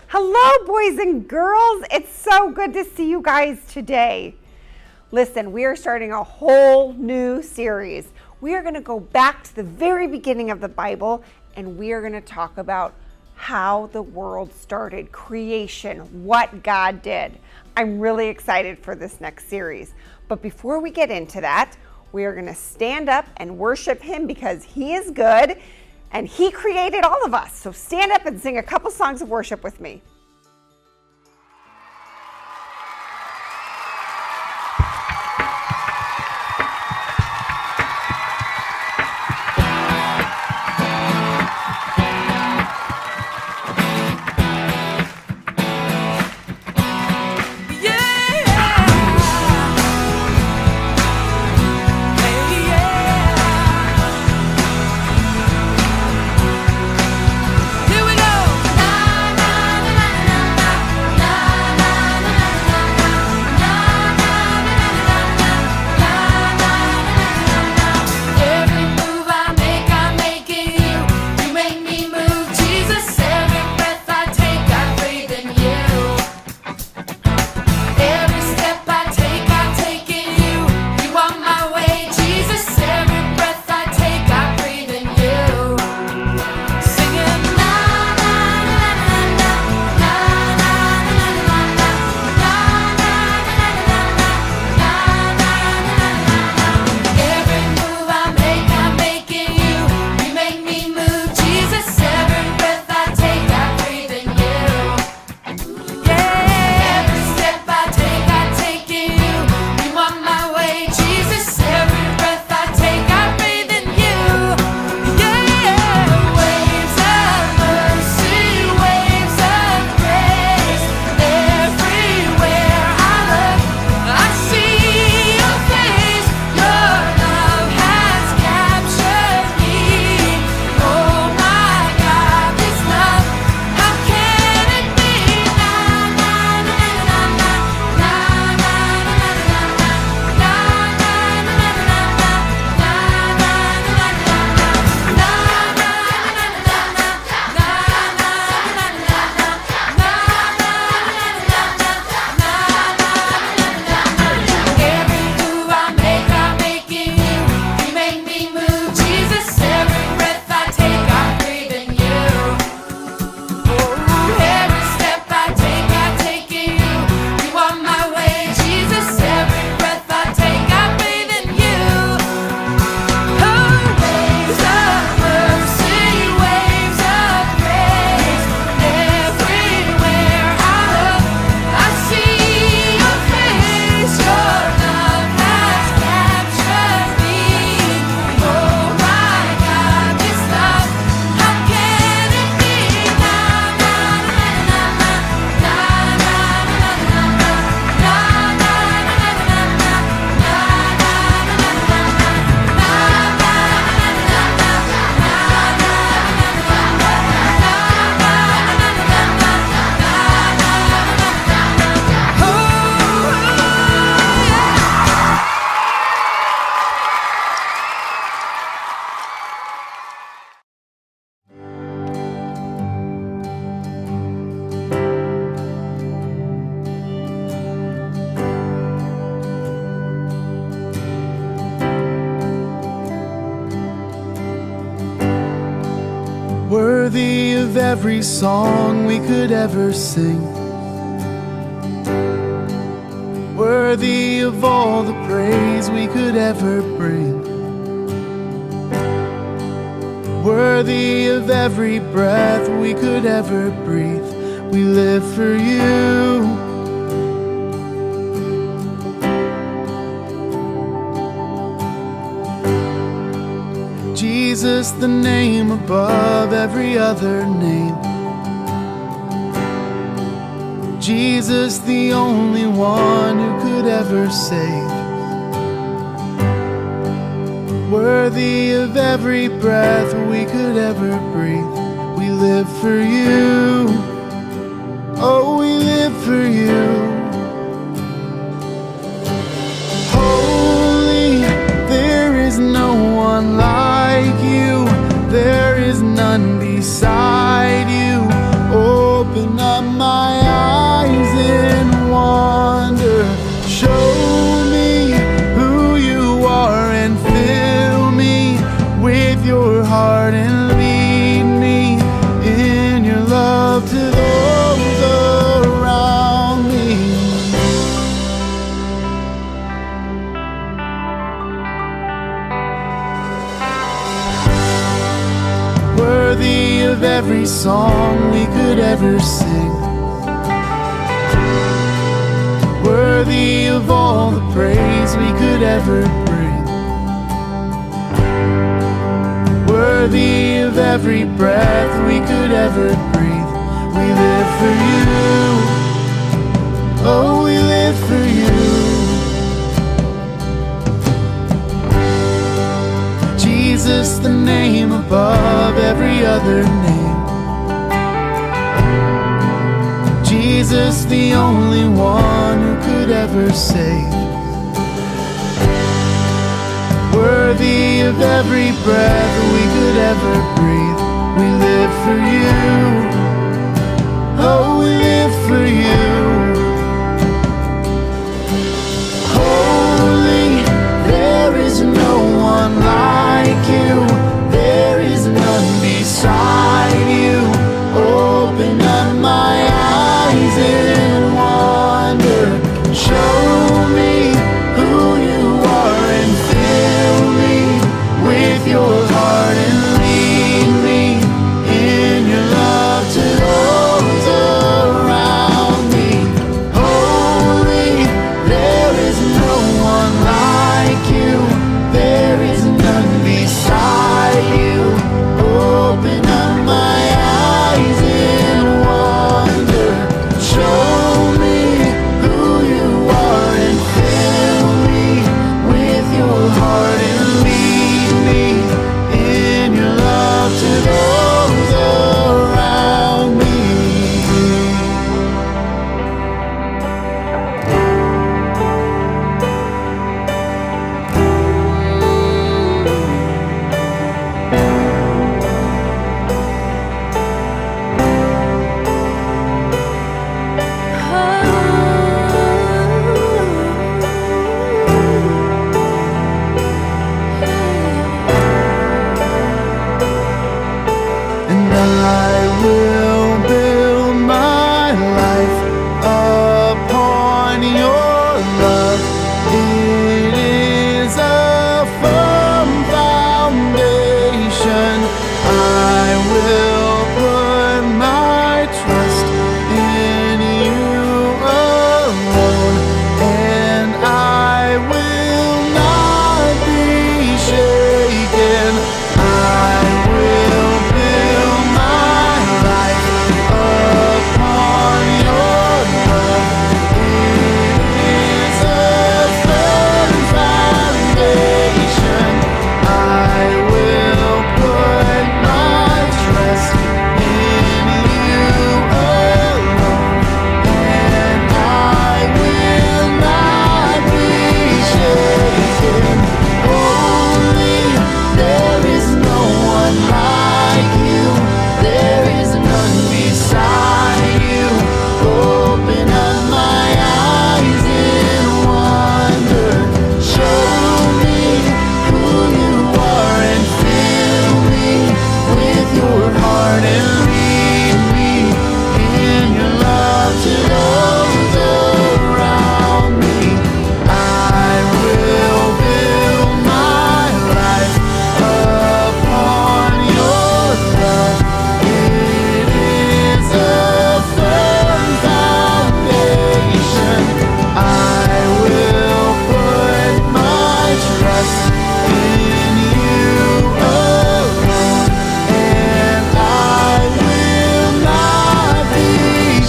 Hello, boys and girls. It's so good to see you guys today. Listen, we are starting a whole new series. We are going to go back to the very beginning of the Bible, and we are going to talk about how the world started, creation, what God did. I'm really excited for this next series. But before we get into that, we are going to stand up and worship Him because He is good and He created all of us. So stand up and sing a couple songs of worship with me. Worthy of every song we could ever sing, worthy of all the praise we could ever bring, worthy of every breath we could ever breathe. We live for you. Jesus, the name above every other name. Jesus, the only one who could ever save. Worthy of every breath we could ever breathe. We live for you. Oh, we live for you. Holy, there is no one like you. There is none beside you. Open up my of every song we could ever sing. Worthy of all the praise we could ever bring. Worthy of every breath we could ever breathe. We live for you. Oh, we live for you. Jesus, the name above every other name. Jesus, the only one who could ever save. Worthy of every breath we could ever breathe. We live for you. Oh, we live for you. Holy, there is no one like you. There is none beside you. Open up my eyes in wonder. Show me who you are and fill me with your heart and lead me in your love to those around me. Holy, there is no one like you. There is none beside you. Open up my eyes in wonder. Show me who you are and fill me with your heart and lead me in your love to those around me. And I will build my life upon your love. It is a firm foundation. I will put my trust in you alone, and I will not be shaken. I will build my life upon your love. It is a firm foundation. I will put my trust in you alone, and I will not be shaken. Holy, there is no one like you. There is none beside you. Open up my eyes in wonder. Show me who you are and fill me with your heart and lead me in your love to those around me. I will build my life upon your love. It is a firm foundation. I will put my trust in you alone, and I will not be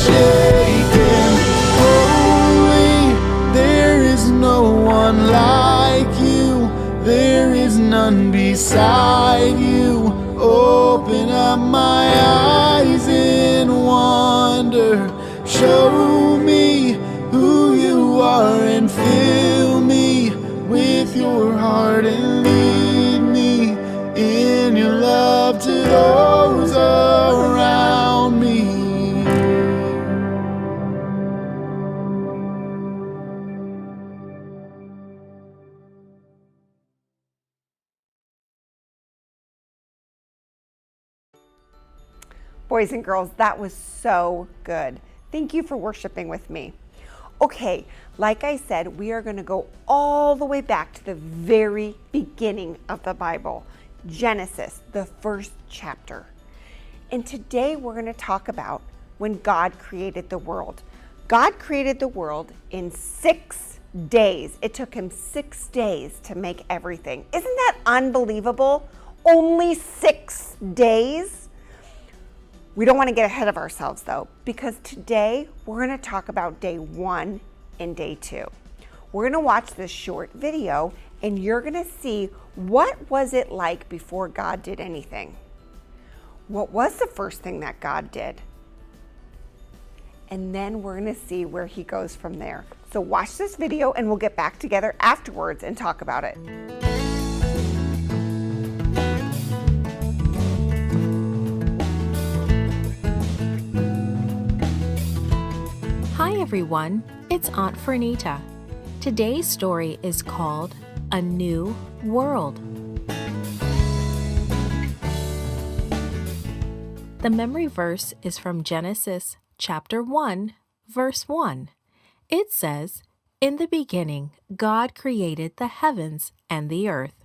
shaken. Holy, there is no one like you. There is none beside you. Open up my eyes in wonder. Show me who you are and fill me with your heart and lead me in your love to those around me. Boys and girls, that was so good. Thank you for worshiping with me. Okay, like I said, we are going to go all the way back to the very beginning of the Bible, Genesis, the first chapter. And today we're going to talk about when God created the world. God created the world in 6 days. It took him 6 days to make everything. Isn't that unbelievable? Only 6 days? We don't want to get ahead of ourselves though, because today we're going to talk about day 1 and day 2. We're going to watch this short video and you're going to see what was it like before God did anything. What was the first thing that God did? And then we're going to see where he goes from there. So watch this video and we'll get back together afterwards and talk about it. Hi everyone, it's Aunt Fernita. Today's story is called A New World. The memory verse is from Genesis chapter 1, verse 1. It says, "In the beginning, God created the heavens and the earth."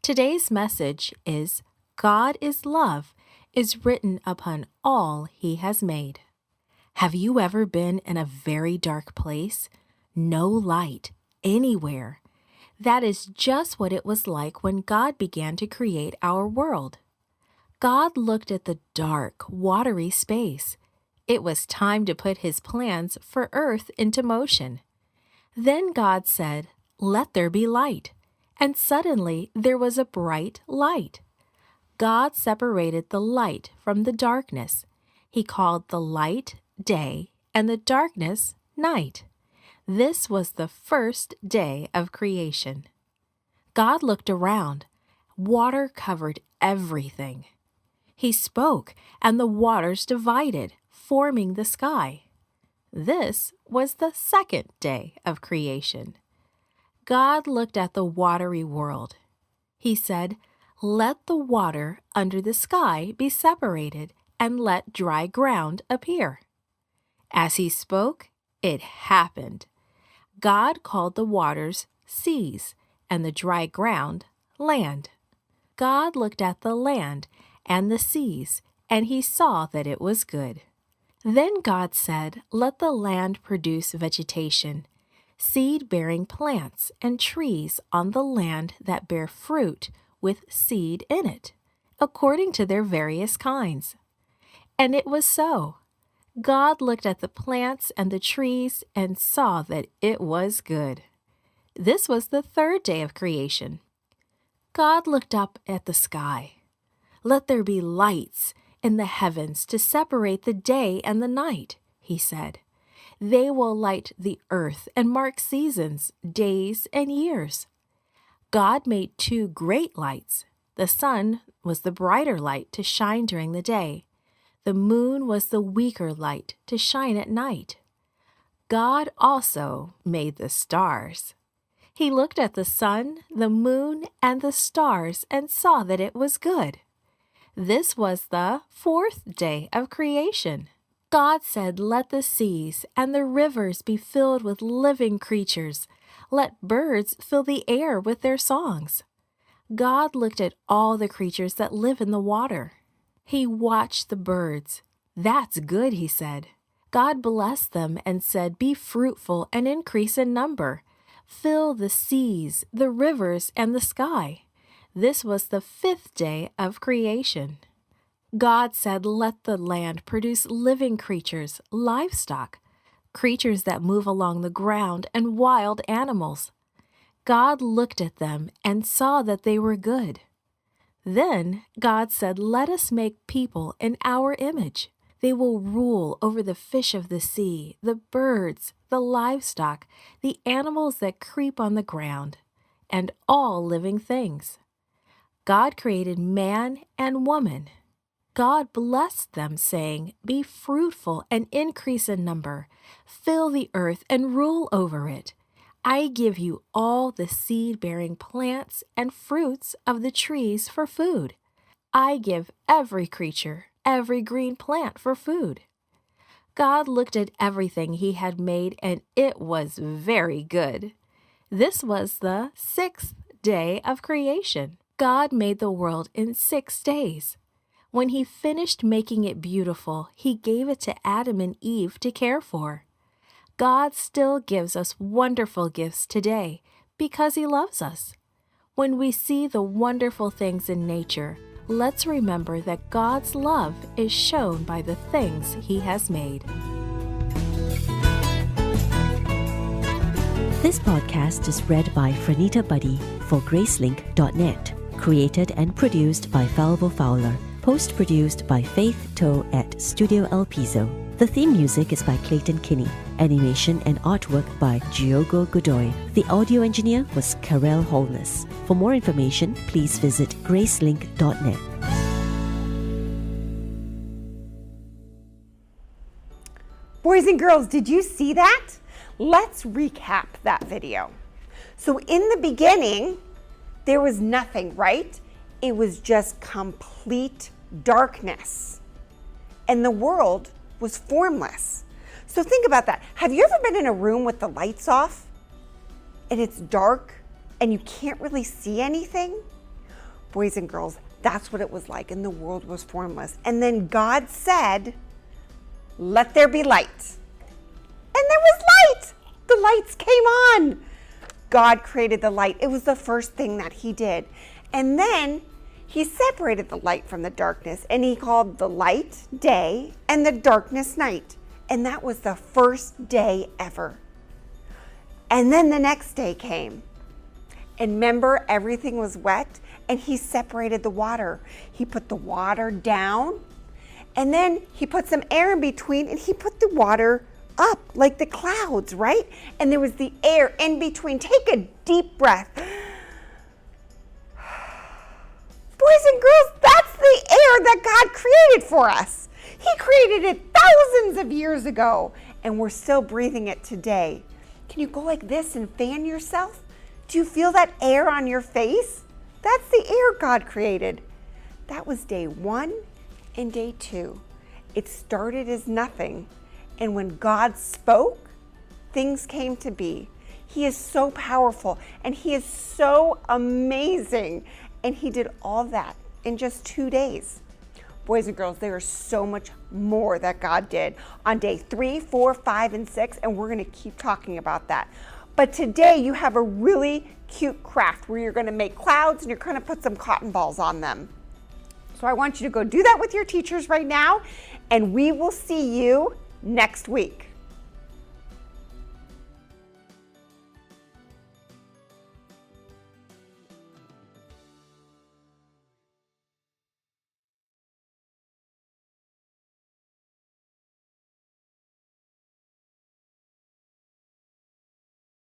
Today's message is God is love is written upon all he has made. Have you ever been in a very dark place? No light anywhere. That is just what it was like when God began to create our world. God looked at the dark, watery space. It was time to put his plans for earth into motion. Then God said, "Let there be light." And suddenly there was a bright light. God separated the light from the darkness. He called the light day and the darkness night. This was the first day of creation. God looked around. Water covered everything. He spoke, and the waters divided, forming the sky. This was the second day of creation. God looked at the watery world. He said, "Let the water under the sky be separated, and let dry ground appear." As he spoke, it happened. God called the waters seas, and the dry ground land. God looked at the land and the seas, and he saw that it was good. Then God said, "Let the land produce vegetation, seed-bearing plants and trees on the land that bear fruit with seed in it, according to their various kinds." And it was so. God looked at the plants and the trees and saw that it was good. This was the third day of creation. God looked up at the sky. "Let there be lights in the heavens to separate the day and the night," he said. "They will light the earth and mark seasons, days, and years." God made 2 great lights. The sun was the brighter light to shine during the day. The moon was the weaker light to shine at night. God also made the stars. He looked at the sun, the moon, and the stars and saw that it was good. This was the 4th day of creation. God said, "Let the seas and the rivers be filled with living creatures. Let birds fill the air with their songs." God looked at all the creatures that live in the water. He watched the birds. "That's good," he said. God blessed them and said, "Be fruitful and increase in number. Fill the seas, the rivers, and the sky." This was the 5th day of creation. God said, "Let the land produce living creatures, livestock, creatures that move along the ground, and wild animals." God looked at them and saw that they were good. Then God said, "Let us make people in our image. They will rule over the fish of the sea, the birds, the livestock, the animals that creep on the ground, and all living things." God created man and woman. God blessed them, saying, "Be fruitful and increase in number. Fill the earth and rule over it. I give you all the seed-bearing plants and fruits of the trees for food. I give every creature, every green plant for food." God looked at everything he had made, and it was very good. This was the 6th day of creation. God made the world in 6 days. When He finished making it beautiful, He gave it to Adam and Eve to care for. God still gives us wonderful gifts today because He loves us. When we see the wonderful things in nature, let's remember that God's love is shown by the things He has made. This podcast is read by Franita Buddy for Gracelink.net. Created and produced by Falvo Fowler. Post-produced by Faith Toe at Studio El Piso. The theme music is by Clayton Kinney. Animation and artwork by Giogo Godoy. The audio engineer was Karel Holness. For more information, please visit Gracelink.net. Boys and girls, did you see that? Let's recap that video. So in the beginning, there was nothing, right? It was just complete darkness. And the world was formless. So think about that. Have you ever been in a room with the lights off and it's dark and you can't really see anything? Boys and girls, that's what it was like, and the world was formless. And then God said, "Let there be light." And there was light. The lights came on. God created the light. It was the first thing that He did. And then He separated the light from the darkness, and He called the light day and the darkness night. And that was the first day ever. And then the next day came. And remember, everything was wet, and He separated the water. He put the water down, and then He put some air in between, and He put the water up like the clouds, right? And there was the air in between. Take a deep breath. Boys and girls, that's the air that God created for us. He created it thousands of years ago, and we're still breathing it today. Can you go like this and fan yourself? Do you feel that air on your face? That's the air God created. That was day 1 and day 2. It started as nothing, and when God spoke, things came to be. He is so powerful, and He is so amazing, and He did all that in just 2 days. Boys and girls, there is so much more that God did on day 3, 4, 5, and 6, and we're going to keep talking about that. But today you have a really cute craft where you're going to make clouds and you're going to put some cotton balls on them. So I want you to go do that with your teachers right now, and we will see you next week.